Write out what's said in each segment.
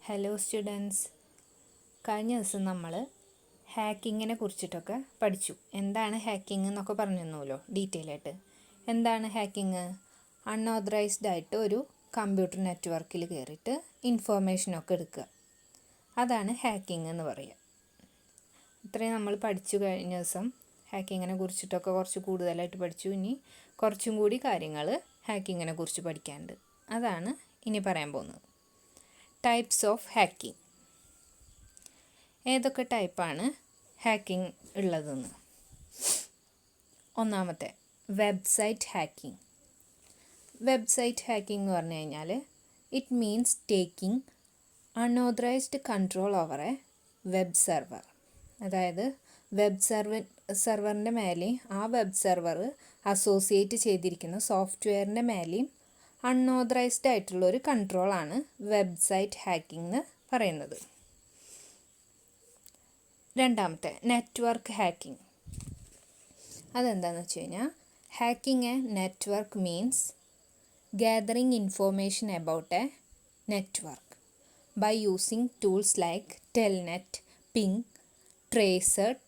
Hello students, കഴിഞ്ഞ ദിവസം നമ്മൾ ഹാക്കിങ്ങിനെ കുറിച്ചിട്ടൊക്കെ പഠിച്ചു. എന്താണ് ഹാക്കിംഗ് എന്നൊക്കെ പറഞ്ഞു തന്നല്ലോ ഡീറ്റെയിൽ ആയിട്ട്. എന്താണ് ഹാക്കിങ്? അൺഓതറൈസ്ഡ് ആയിട്ട് ഒരു കമ്പ്യൂട്ടർ നെറ്റ്വർക്കിൽ കയറിയിട്ട് ഇൻഫോർമേഷനൊക്കെ എടുക്കുക, അതാണ് ഹാക്കിംഗ് എന്ന് പറയുക. ഇത്രയും നമ്മൾ പഠിച്ചു കഴിഞ്ഞ ദിവസം. ഹാക്കിങ്ങിനെ കുറിച്ചിട്ടൊക്കെ കുറച്ച് കൂടുതലായിട്ട് പഠിച്ചു. ഇനി കുറച്ചും കൂടി കാര്യങ്ങൾ ഹാക്കിങ്ങിനെ കുറിച്ച് പഠിക്കാനുണ്ട്. അതാണ് ഇനി പറയാൻ പോകുന്നത്. Types of hacking. ഏതൊക്കെ ടൈപ്പാണ് ഹാക്കിംഗ് ഉള്ളതെന്ന്. ഒന്നാമത്തെ, വെബ്സൈറ്റ് ഹാക്കിംഗ്. വെബ്സൈറ്റ് ഹാക്കിംഗ് എന്ന് പറഞ്ഞു കഴിഞ്ഞാൽ it means taking unauthorised control over A web server. അതായത് വെബ് സെർവറിൻ്റെ മേലെയും ആ വെബ് സെർവർ അസോസിയേറ്റ് ചെയ്തിരിക്കുന്ന സോഫ്റ്റ്വെയറിൻ്റെ മേലെയും അൺഓതറൈസ്ഡ് ആയിട്ടുള്ള ഒരു കൺട്രോളാണ് വെബ്സൈറ്റ് ഹാക്കിംഗ് എന്ന് പറയുന്നത്. രണ്ടാമത്തെ, നെറ്റ്വർക്ക് ഹാക്കിംഗ്. അതെന്താണെന്ന് വെച്ച് കഴിഞ്ഞാൽ hacking A network means gathering information about a network by using tools like Telnet, Ping, Tracert,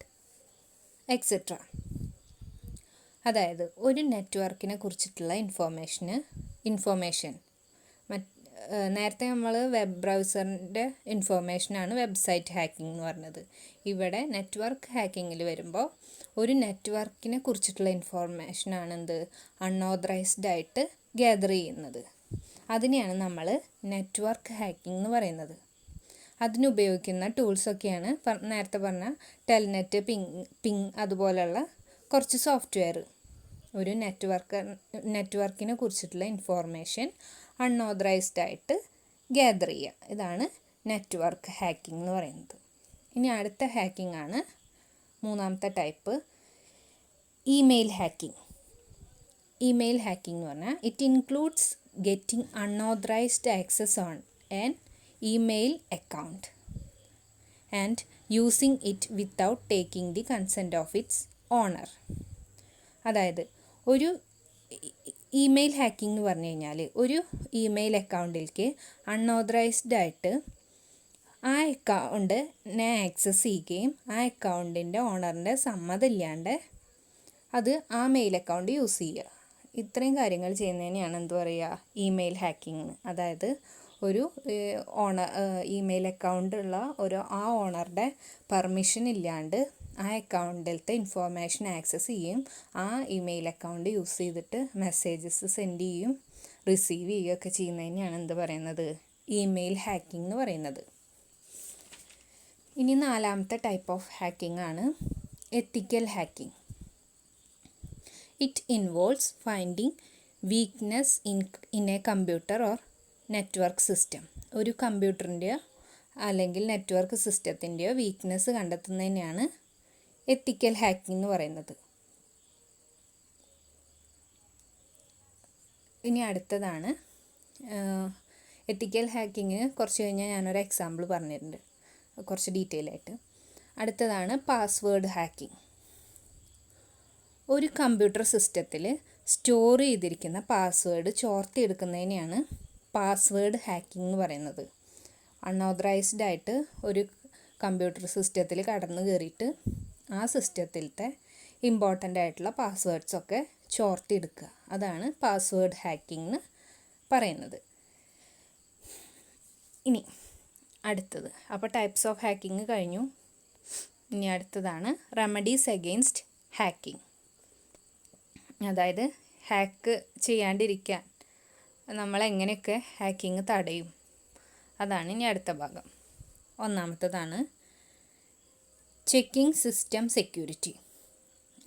etc. അതായത് ഒരു നെറ്റ്വർക്കിനെ കുറിച്ചിട്ടുള്ള ഇൻഫോർമേഷൻ നേരത്തെ നമ്മൾ വെബ് ബ്രൗസറിൻ്റെ ഇൻഫോർമേഷനാണ് വെബ്സൈറ്റ് ഹാക്കിംഗ് എന്ന് പറഞ്ഞത്. ഇവിടെ നെറ്റ്വർക്ക് ഹാക്കിങ്ങിൽ വരുമ്പോൾ ഒരു നെറ്റ്വർക്കിനെ കുറിച്ചിട്ടുള്ള ഇൻഫോർമേഷനാണ് അൺഓതറൈസ്ഡ് ആയിട്ട് ഗ്യാദർ ചെയ്യുന്നത്. അതിനെയാണ് നമ്മൾ നെറ്റ്വർക്ക് ഹാക്കിംഗ് എന്ന് പറയുന്നത്. അതിനുപയോഗിക്കുന്ന ടൂൾസൊക്കെയാണ് നേരത്തെ പറഞ്ഞ ടെൽനെറ്റ്, പിങ് അതുപോലെയുള്ള കുറച്ച് സോഫ്റ്റ്വെയർ. ഒരു നെറ്റ്വർക്കിനെ കുറിച്ചിട്ടുള്ള ഇൻഫോർമേഷൻ അൺഓതറൈസ്ഡ് ആയിട്ട് ഗ്യാദർ ചെയ്യുക. ഇതാണ് നെറ്റ്വർക്ക് ഹാക്കിംഗ് എന്ന് പറയുന്നത്. ഇനി അടുത്ത ഹാക്കിംഗ് ആണ് മൂന്നാമത്തെ type, email hacking. Email hacking എന്ന് പറഞ്ഞാൽ it includes getting unauthorised access on an email account and using it without taking the consent of its owner. അതായത് ഒരു ഇമെയിൽ ഹാക്കിംഗ് എന്ന് പറഞ്ഞു കഴിഞ്ഞാൽ ഒരു ഇമെയിൽ അക്കൗണ്ടിലേക്ക് അൺഓതറൈസ്ഡ് ആയിട്ട് ആ അക്കൗണ്ടിനെ ആക്സസ് ചെയ്യുകയും ആ അക്കൗണ്ടിൻ്റെ ഓണറിൻ്റെ സമ്മതമില്ലാണ്ട് അത് ആ മെയിൽ അക്കൗണ്ട് യൂസ് ചെയ്യുക. ഇത്രയും കാര്യങ്ങൾ ചെയ്യുന്നതിനെയാണ് ഇമെയിൽ ഹാക്കിംഗ്. അതായത് ഒരു ഇമെയിൽ അക്കൗണ്ട് ഉള്ള ആ ഓണറുടെ പെർമിഷൻ ഇല്ലാണ്ട് ആ അക്കൗണ്ടിലത്തെ ഇൻഫോർമേഷൻ ആക്സസ് ചെയ്യും. ആ ഇമെയിൽ അക്കൗണ്ട് യൂസ് ചെയ്തിട്ട് മെസ്സേജസ് സെൻഡ് ചെയ്യും, റിസീവ് ചെയ്യുകയൊക്കെ ചെയ്യുന്നതിനെയാണ് ഇമെയിൽ ഹാക്കിംഗ് എന്ന് പറയുന്നത്. ഇനി നാലാമത്തെ ടൈപ്പ് ഓഫ് ഹാക്കിംഗ് ആണ് എത്തിക്കൽ hacking. It involves finding weakness in A computer or network system. ഒരു കമ്പ്യൂട്ടറിൻ്റെയോ അല്ലെങ്കിൽ നെറ്റ്വർക്ക് സിസ്റ്റത്തിൻ്റെയോ വീക്ക്നെസ് കണ്ടെത്തുന്നതിനെയാണ് എത്തിക്കൽ ഹാക്കിംഗ് എന്ന് പറയുന്നത്. ഇനി അടുത്തതാണ് എത്തിക്കൽ ഹാക്കിങ്ങിന് കുറച്ച് കഴിഞ്ഞാൽ ഞാനൊരു എക്സാമ്പിൾ പറഞ്ഞിട്ടുണ്ട് കുറച്ച് ഡീറ്റെയിൽ ആയിട്ട്. അടുത്തതാണ് പാസ്വേഡ് ഹാക്കിംഗ്. ഒരു കമ്പ്യൂട്ടർ സിസ്റ്റത്തിൽ സ്റ്റോർ ചെയ്തിരിക്കുന്ന പാസ്വേഡ് ചോർത്തിയെടുക്കുന്നതിനെയാണ് പാസ്വേഡ് ഹാക്കിംഗ് എന്ന് പറയുന്നത്. അൺഓതറൈസ്ഡ് ആയിട്ട് ഒരു കമ്പ്യൂട്ടർ സിസ്റ്റത്തിൽ കടന്നു കയറിയിട്ട് ആ സിസ്റ്റത്തിലത്തെ ഇമ്പോർട്ടൻ്റ് ആയിട്ടുള്ള പാസ്വേഡ്സൊക്കെ ചോർത്തിയെടുക്കുക. അതാണ് പാസ്വേഡ് ഹാക്കിംഗ് എന്ന് പറയുന്നത്. ഇനി അടുത്തത്, അപ്പോൾ ടൈപ്സ് ഓഫ് ഹാക്കിംഗ് കഴിഞ്ഞു. ഇനി അടുത്തതാണ് റെമഡീസ് അഗെയിൻസ്റ്റ് ഹാക്കിംഗ്. അതായത് ഹാക്ക് ചെയ്യാണ്ടിരിക്കാൻ നമ്മളെങ്ങനെയൊക്കെ ഹാക്കിംഗ് തടയും, അതാണ് ഇനി അടുത്ത ഭാഗം. ഒന്നാമത്തതാണ് ചെക്കിംഗ് സിസ്റ്റം സെക്യൂരിറ്റി.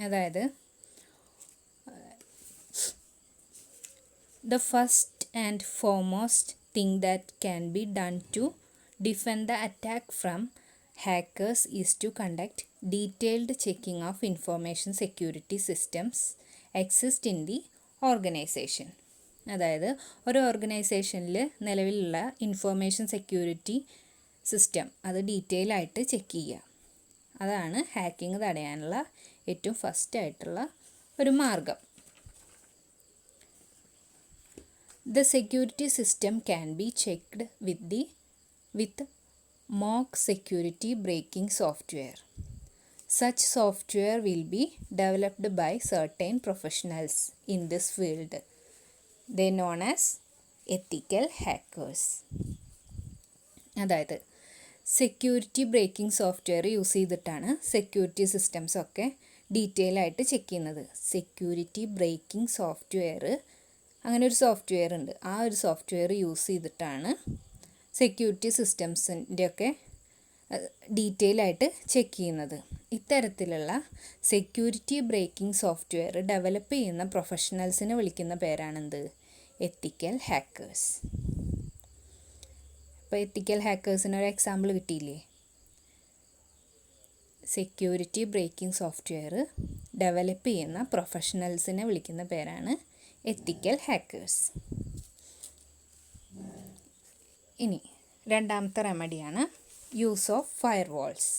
അതായത് the first and foremost thing that can be done to defend the attack from hackers is to conduct detailed checking of information security systems exist in the organization. അതായത് ഒരു ഓർഗനൈസേഷനിൽ നിലവിലുള്ള information security system അത് detail ആയിട്ട് check ചെയ്യുക. അതാണ് hacking തടയാനുള്ള ഏറ്റവും ഫസ്റ്റ് ആയിട്ടുള്ള ഒരു മാർഗം. The security system can be checked with the with mock security breaking software. Such software will be developed by certain professionals in this field. They known as ethical hackers. അതായത് security breaking software use ചെയ്തിട്ടാണ് security systems ഒക്കെ detail ആയിട്ട് check ചെയ്യുന്നത്. Security breaking software, അങ്ങനെ ഒരു software ഉണ്ട്. ആ ഒരു സോഫ്റ്റ്വെയർ യൂസ് ചെയ്തിട്ടാണ് സെക്യൂരിറ്റി സിസ്റ്റംസിൻ്റെ ഒക്കെ ഡീറ്റെയിൽ ആയിട്ട് ചെക്ക് ചെയ്യുന്നത്. ഇത്തരത്തിലുള്ള സെക്യൂരിറ്റി ബ്രേക്കിംഗ് സോഫ്റ്റ്വെയർ ഡെവലപ്പ് ചെയ്യുന്ന പ്രൊഫഷണൽസിനെ വിളിക്കുന്ന പേരാണെന്ത്? Ethical hackers. അപ്പോൾ എത്തിക്കൽ ഹാക്കേഴ്സിനൊരു എക്സാമ്പിൾ കിട്ടിയില്ലേ? സെക്യൂരിറ്റി ബ്രേക്കിംഗ് സോഫ്റ്റ്വെയർ ഡെവലപ്പ് ചെയ്യുന്ന പ്രൊഫഷണൽസിനെ വിളിക്കുന്ന പേരാണ് എത്തിക്കൽ ഹാക്കേഴ്സ്. ഇനി രണ്ടാമത്തെ റെമഡിയാണ് use of firewalls.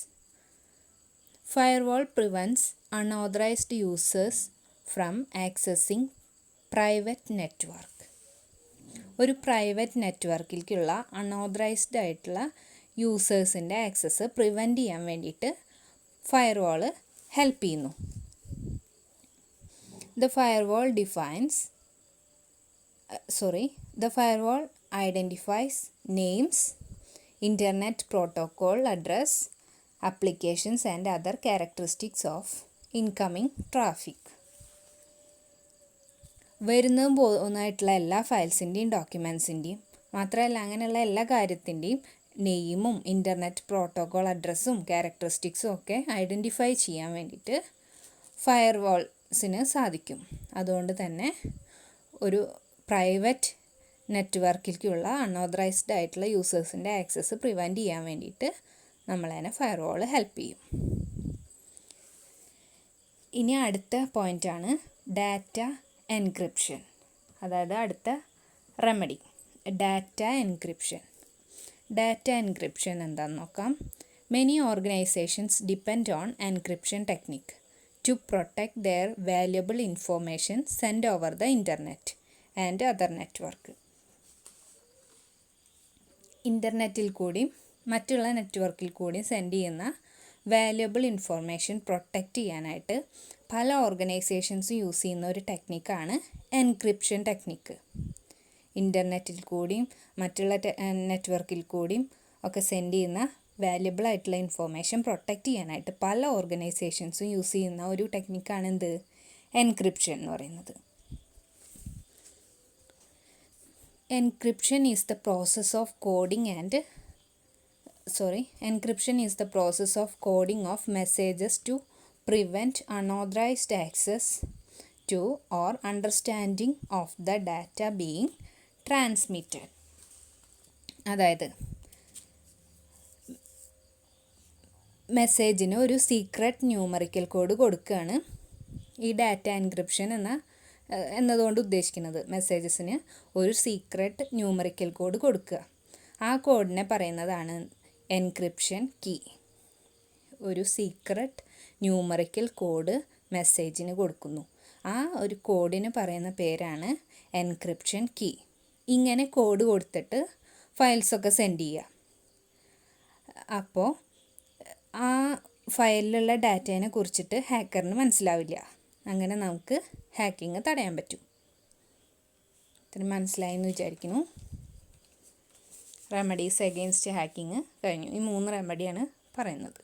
Firewall prevents unauthorised users from accessing private network. ഒരു പ്രൈവറ്റ് നെറ്റ്വർക്കിലേക്കുള്ള അൺഓതറൈസ്ഡ് ആയിട്ടുള്ള യൂസേഴ്സിൻ്റെ ആക്സസ് പ്രിവെൻറ്റ് ചെയ്യാൻ വേണ്ടിയിട്ട് ഫയർവാൾ ഹെൽപ്പ് ചെയ്യുന്നു. The firewall identifies names, internet protocol address, applications and other characteristics of incoming traffic. വരുന്നതും പോകുന്നതായിട്ടുള്ള എല്ലാ ഫയൽസിൻ്റെയും ഡോക്യുമെൻസിൻ്റെയും മാത്രമല്ല അങ്ങനെയുള്ള എല്ലാ കാര്യത്തിൻ്റെയും നെയിമും ഇൻ്റർനെറ്റ് പ്രോട്ടോക്കോൾ അഡ്രസ്സും ക്യാരക്ടറിസ്റ്റിക്സും ഒക്കെ ഐഡൻറ്റിഫൈ ചെയ്യാൻ വേണ്ടിയിട്ട് ഫയർവാൾസിന് സാധിക്കും. അതുകൊണ്ട് തന്നെ ഒരു പ്രൈവറ്റ് നെറ്റ്വർക്കിലേക്കുള്ള അൺഓതറൈസ്ഡ് ആയിട്ടുള്ള യൂസേഴ്സിൻ്റെ ആക്സസ് പ്രിവെൻറ്റ് ചെയ്യാൻ വേണ്ടിയിട്ട് നമ്മളതിനെ ഫയർവാൾ ഹെൽപ്പ് ചെയ്യും. ഇനി അടുത്ത പോയിൻ്റാണ് ഡാറ്റ എൻക്രിപ്ഷൻ. അതായത് അടുത്ത remedy data encryption. Data encryption എന്താണെന്ന് നോക്കാം. Many organisations depend on encryption technique to protect their valuable information send over the internet and other network. ഇൻ്റർനെറ്റിൽ കൂടിയും മറ്റുള്ള നെറ്റ്വർക്കിൽ കൂടിയും സെൻഡ് ചെയ്യുന്ന വാല്യുബിൾ ഇൻഫോർമേഷൻ പ്രൊട്ടക്റ്റ് ചെയ്യാനായിട്ട് പല ഓർഗനൈസേഷൻസും യൂസ് ചെയ്യുന്ന ഒരു ടെക്നിക്കാണ് എൻക്രിപ്ഷൻ ടെക്നിക്ക്. ഇൻ്റർനെറ്റിൽ കൂടിയും മറ്റുള്ള നെറ്റ്വർക്കിൽ കൂടിയും ഒക്കെ സെൻഡ് ചെയ്യുന്ന വാല്യുബിൾ ആയിട്ടുള്ള ഇൻഫോർമേഷൻ പ്രൊട്ടക്റ്റ് ചെയ്യാനായിട്ട് പല ഓർഗനൈസേഷൻസും യൂസ് ചെയ്യുന്ന ഒരു ടെക്നിക്കാണ് എന്ത്? എൻക്രിപ്ഷൻ എന്ന് പറയുന്നത്. Encryption is the process of coding of messages to prevent unauthorized access to or understanding of the data being transmitted. അതായത് മെസ്സേജിന് ഒരു സീക്രട്ട് ന്യൂമറിക്കൽ കോഡ് കൊടുക്കുകയാണ് ഈ ഡാറ്റ എൻക്രിപ്ഷൻ എന്നതുകൊണ്ട് ഉദ്ദേശിക്കുന്നത്. മെസ്സേജസിന് ഒരു സീക്രട്ട് ന്യൂമറിക്കൽ കോഡ് കൊടുക്കുക. ആ കോഡിനെ പറയുന്നതാണ് എൻക്രിപ്ഷൻ കീ. ഒരു സീക്രട്ട് ന്യൂമറിക്കൽ കോഡ് മെസ്സേജിന് കൊടുക്കുന്നു. ആ ഒരു കോഡിന് പറയുന്ന പേരാണ് എൻക്രിപ്ഷൻ കീ. ഇങ്ങനെ കോഡ് കൊടുത്തിട്ട് ഫയൽസൊക്കെ സെൻഡ് ചെയ്യുക. അപ്പോൾ ആ ഫയലിലുള്ള ഡാറ്റേനെ കുറിച്ചിട്ട് ഹാക്കറിന് മനസ്സിലാവില്ല. അങ്ങനെ നമുക്ക് ഹാക്കിങ് തടയാൻ പറ്റും. ഇത്രയും മനസ്സിലായി എന്ന് വിചാരിക്കുന്നു. റെമഡീസ് അഗെയിൻസ്റ്റ് ഹാക്കിങ് കഴിഞ്ഞു. ഈ 3 റെമഡിയാണ് പറയുന്നത്.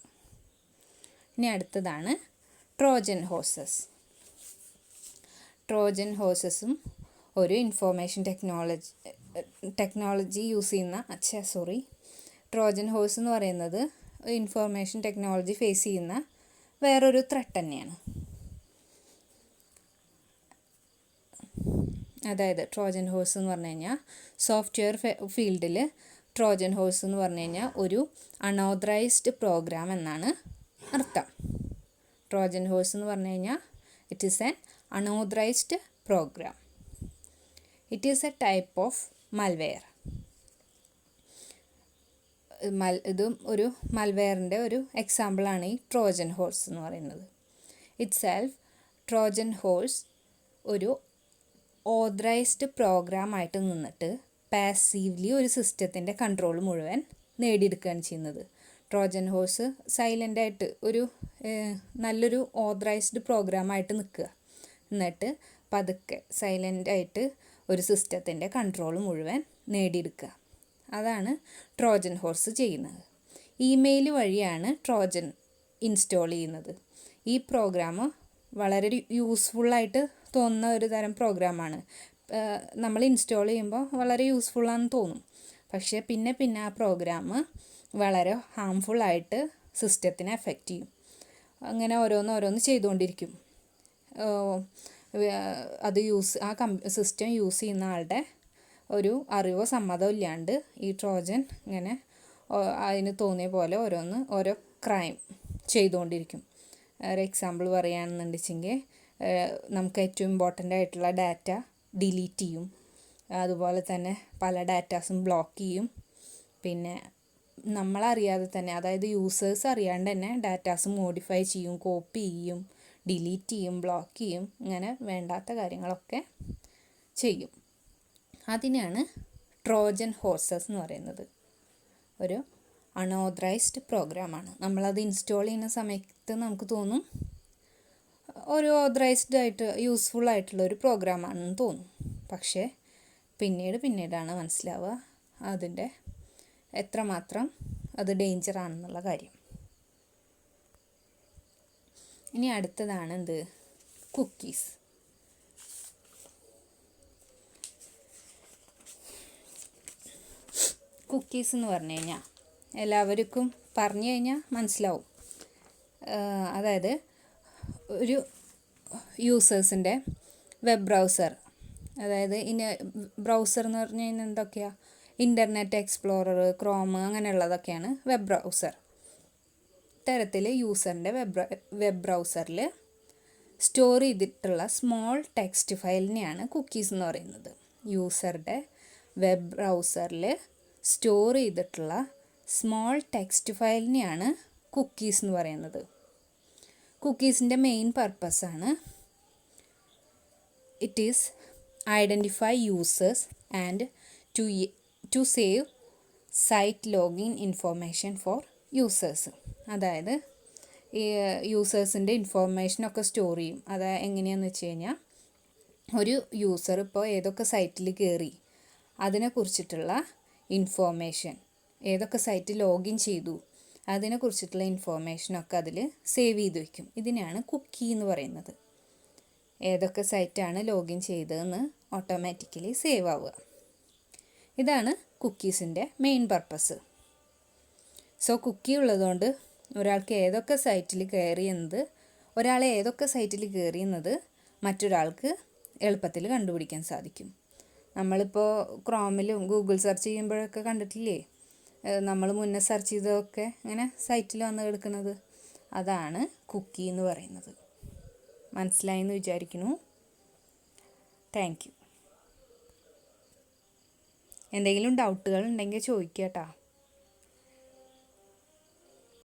ഇനി അടുത്തതാണ് ട്രോജൻ ഹോഴ്സസ്. ട്രോജൻ ഹോഴ്സസും ഒരു ഇൻഫോർമേഷൻ ടെക്നോളജി യൂസ് ചെയ്യുന്ന ട്രോജൻ ഹോഴ്സ് എന്ന് പറയുന്നത് ഇൻഫോർമേഷൻ ടെക്നോളജി ഫേസ് ചെയ്യുന്ന വേറൊരു ത്രെട്ട് തന്നെയാണ്. അതായത് ട്രോജൻ ഹോഴ്സ് എന്ന് പറഞ്ഞു കഴിഞ്ഞാൽ സോഫ്റ്റ്വെയർ ഫീൽഡിൽ ട്രോജൻ ഹോഴ്സ് എന്ന് പറഞ്ഞു കഴിഞ്ഞാൽ ഒരു അൺഓതറൈസ്ഡ് പ്രോഗ്രാം എന്നാണ് അർത്ഥം. ട്രോജൻ ഹോഴ്സ് എന്ന് പറഞ്ഞു കഴിഞ്ഞാൽ it is an unauthorised program. It is a type of malware. ഇതും ഒരു മൽവെയറിൻ്റെ ഒരു എക്സാമ്പിളാണ് ഈ ട്രോജൻ ഹോഴ്സ് എന്ന് പറയുന്നത്. ട്രോജൻ ഹോഴ്സ് ഒരു ഓതറൈസ്ഡ് പ്രോഗ്രാം ആയിട്ട് നിന്നിട്ട് പാസീവ്ലി ഒരു സിസ്റ്റത്തിൻ്റെ കൺട്രോൾ മുഴുവൻ നേടിയെടുക്കുകയാണ് ചെയ്യുന്നത്. ട്രോജൻ ഹോഴ്സ് സൈലൻ്റായിട്ട് ഒരു നല്ലൊരു ഓതറൈസ്ഡ് പ്രോഗ്രാമായിട്ട് നിൽക്കുക. എന്നിട്ട് പതുക്കെ സൈലൻ്റായിട്ട് ഒരു സിസ്റ്റത്തിൻ്റെ കൺട്രോൾ മുഴുവൻ നേടിയെടുക്കുക. അതാണ് ട്രോജൻ ഹോഴ്സ് ചെയ്യുന്നത്. ഇമെയിൽ വഴിയാണ് ട്രോജൻ ഇൻസ്റ്റാൾ ചെയ്യുന്നത്. ഈ പ്രോഗ്രാം വളരെ യൂസ്ഫുള്ളായിട്ട് തോന്നുന്ന ഒരു തരം പ്രോഗ്രാമാണ്. നമ്മൾ ഇൻസ്റ്റാൾ ചെയ്യുമ്പോൾ വളരെ യൂസ്ഫുള്ളാണെന്ന് തോന്നും. പക്ഷേ പിന്നെ ആ പ്രോഗ്രാം വളരെ ഹാംഫുള്ളായിട്ട് സിസ്റ്റത്തിനെ എഫക്റ്റ് ചെയ്യും. അങ്ങനെ ഓരോന്ന് ചെയ്തുകൊണ്ടിരിക്കും. അത് സിസ്റ്റം യൂസ് ചെയ്യുന്ന ആളുടെ ഒരു അറിവോ സമ്മതമോ ഇല്ലാണ്ട് ഈ ട്രോജൻ ഇങ്ങനെ അതിന് തോന്നിയ പോലെ ഓരോ ക്രൈം ചെയ്തുകൊണ്ടിരിക്കും. ഒരു എക്സാമ്പിൾ പറയുകയാണെന്നുണ്ടെങ്കിൽ നമുക്ക് ഏറ്റവും ഇമ്പോർട്ടൻ്റ് ആയിട്ടുള്ള ഡാറ്റ ഡിലീറ്റ് ചെയ്യും. അതുപോലെ തന്നെ പല ഡാറ്റാസും ബ്ലോക്ക് ചെയ്യും. പിന്നെ നമ്മളറിയാതെ തന്നെ, അതായത് യൂസേഴ്സ് അറിയാണ്ട് തന്നെ ഡാറ്റാസ് മോഡിഫൈ ചെയ്യും, കോപ്പി ചെയ്യും, ഡിലീറ്റ് ചെയ്യും, ബ്ലോക്ക് ചെയ്യും. ഇങ്ങനെ വേണ്ടാത്ത കാര്യങ്ങളൊക്കെ ചെയ്യും. അതിനാണ് ട്രോജൻ ഹോഴ്സസ് എന്ന് പറയുന്നത്. ഒരു അൺഓതറൈസ്ഡ് പ്രോഗ്രാമാണ്. നമ്മളത് ഇൻസ്റ്റാൾ ചെയ്യുന്ന സമയത്ത് നമുക്ക് തോന്നും ഒരു ഓതറൈസ്ഡ് ആയിട്ട് യൂസ്ഫുൾ ആയിട്ടുള്ള ഒരു പ്രോഗ്രാമാണെന്ന് തോന്നും. പക്ഷേ പിന്നീടാണ് മനസ്സിലാവുക അതിൻ്റെ എത്രമാത്രം അത് ഡേഞ്ചറാണെന്നുള്ള കാര്യം. ഇനി അടുത്തതാണ് കുക്കീസ്. കുക്കീസ് എന്ന് പറഞ്ഞു കഴിഞ്ഞാൽ എല്ലാവർക്കും പറഞ്ഞു കഴിഞ്ഞാൽ മനസ്സിലാവും. അതായത് ഒരു യൂസേഴ്സിൻ്റെ വെബ് ബ്രൗസർ, അതായത് ബ്രൗസർ എന്ന് പറഞ്ഞു കഴിഞ്ഞാൽ എന്തൊക്കെയാണ്? ഇൻ്റർനെറ്റ് എക്സ്പ്ലോറർ, ക്രോം അങ്ങനെയുള്ളതൊക്കെയാണ് വെബ് ബ്രൗസർ. ഇത്തരത്തിൽ യൂസറിൻ്റെ വെബ് ബ്രൗസറിൽ സ്റ്റോർ ചെയ്തിട്ടുള്ള സ്മോൾ ടെക്സ്റ്റ് ഫയലിനെയാണ് കുക്കീസ് എന്ന് പറയുന്നത്. യൂസറുടെ വെബ് ബ്രൗസറിൽ സ്റ്റോർ ചെയ്തിട്ടുള്ള സ്മോൾ ടെക്സ്റ്റ് ഫയലിനെയാണ് കുക്കീസ് എന്ന് പറയുന്നത്. കുക്കീസിൻ്റെ മെയിൻ പർപ്പസാണ് it is identify users and to save site login information for users. അതായത് ഈ യൂസേഴ്സിൻ്റെ ഇൻഫോർമേഷനൊക്കെ സ്റ്റോർ ചെയ്യും. അത് എങ്ങനെയാണെന്ന് വെച്ച് കഴിഞ്ഞാൽ ഒരു യൂസർ ഇപ്പോൾ ഏതൊക്കെ സൈറ്റിൽ കയറി അതിനെക്കുറിച്ചിട്ടുള്ള ഇൻഫോർമേഷൻ, ഏതൊക്കെ സൈറ്റ് ലോഗിൻ ചെയ്തു അതിനെക്കുറിച്ചിട്ടുള്ള ഇൻഫോർമേഷനൊക്കെ അതിൽ സേവ് ചെയ്ത് വയ്ക്കും. ഇതിനാണ് കുക്കി എന്ന് പറയുന്നത്. ഏതൊക്കെ സൈറ്റാണ് ലോഗിൻ ചെയ്തതെന്ന് ഓട്ടോമാറ്റിക്കലി സേവ് ആവുക. ഇതാണ് കുക്കീസിൻ്റെ മെയിൻ പർപ്പസ്. സോ കുക്കി ഉള്ളതുകൊണ്ട് ഒരാളെ ഏതൊക്കെ സൈറ്റിൽ കയറിയെന്നത് മറ്റൊരാൾക്ക് എളുപ്പത്തിൽ കണ്ടുപിടിക്കാൻ സാധിക്കും. നമ്മളിപ്പോൾ ക്രോമിലും ഗൂഗിൾ സെർച്ച് ചെയ്യുമ്പോഴൊക്കെ കണ്ടിട്ടില്ലേ, നമ്മൾ മുന്നേ സെർച്ച് ചെയ്തതൊക്കെ ഇങ്ങനെ സൈറ്റിൽ വന്ന് കിടക്കുന്നത്. അതാണ് കുക്കി എന്ന് പറയുന്നത്. മനസ്സിലായി എന്ന് വിചാരിക്കുന്നു. Thank you. എന്തെങ്കിലും ഡൗട്ടുകൾ ഉണ്ടെങ്കിൽ ചോദിക്കുക കേട്ടോ.